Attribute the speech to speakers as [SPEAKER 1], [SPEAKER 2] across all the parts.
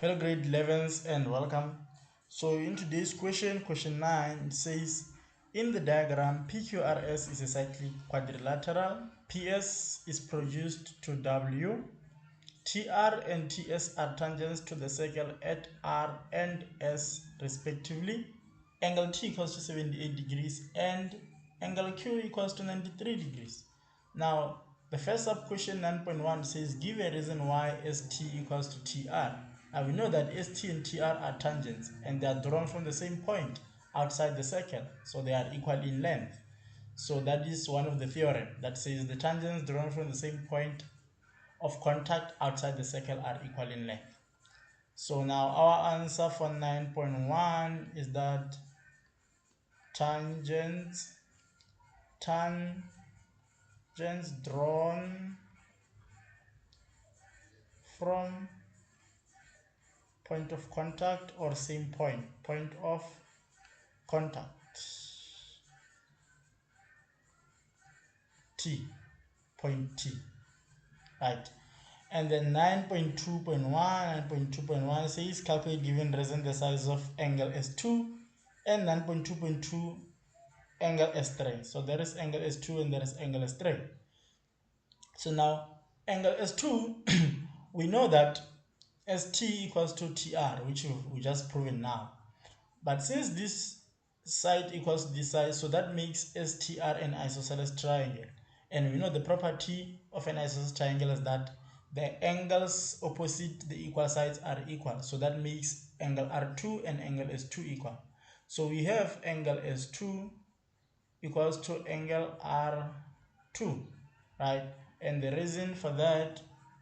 [SPEAKER 1] Hello grade 11s and welcome. So in today's question 9, it says in the diagram PQRS is a cyclic quadrilateral, PS is produced to W, TR and TS are tangents to the circle at R and S respectively, angle T equals to 78 degrees and angle Q equals to 93 degrees. Now the first sub question 9.1 says give a reason why ST equals to TR. Now we know that ST and TR are tangents and they are drawn from the same point outside the circle, so they are equal in length. So that is one of the theorem that says the tangents drawn from the same point of contact outside the circle are equal in length. So now our answer for 9.1 is that tangents drawn from point of contact or same point of contact point T, right? And then 9.2.1 says calculate given reason the size of angle S2 and 9.2.2 angle S3. So there is angle S2 and there is angle S3. So now angle S2 we know that ST equals to TR, which we just proven now. But since this side equals this side, so that makes STR an isosceles triangle. And we know the property of an isosceles triangle is that the angles opposite the equal sides are equal. So that makes angle R2 and angle S2 equal. So we have angle S2 equals to angle R2, right? And the reason for that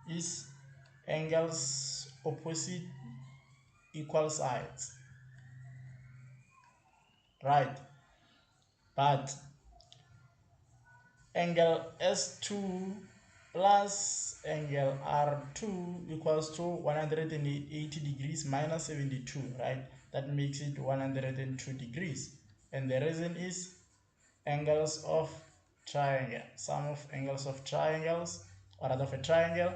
[SPEAKER 1] is angles opposite equal sides, right? But angle S2 plus angle R2 equals to 180 degrees minus 72, right? That makes it 102 degrees. And the reason is angles of triangle, sum of angles of triangles, or rather of a triangle.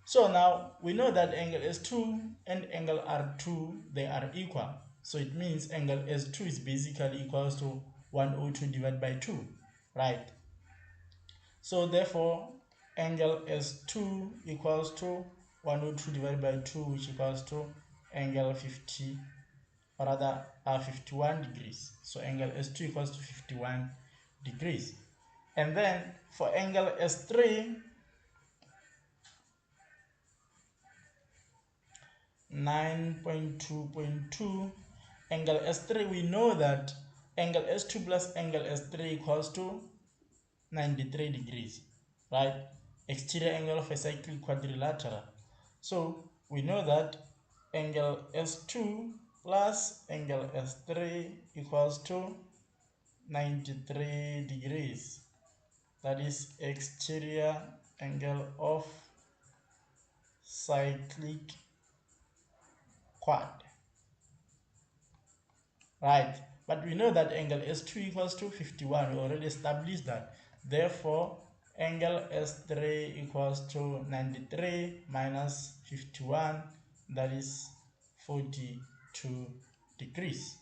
[SPEAKER 1] So now we know that angle S2 and angle R2, they are equal. So it means angle S2 is basically equals to 102 divided by 2, right? So therefore angle S2 equals to 102 divided by 2, which equals to angle 50, or rather 51 degrees. So angle S2 equals to 51 degrees. And then for angle S3, 9.2.2 angle S3, we know that angle S2 plus angle S3 equals to 93 degrees, right? Exterior angle of a cyclic quadrilateral. So we know that angle S2 plus angle S3 equals to 93 degrees. That is exterior angle of cyclic quad, right? But we know that angle S2 equals to 51. We already established that. Therefore angle S3 equals to 93 minus 51, that is 42 degrees.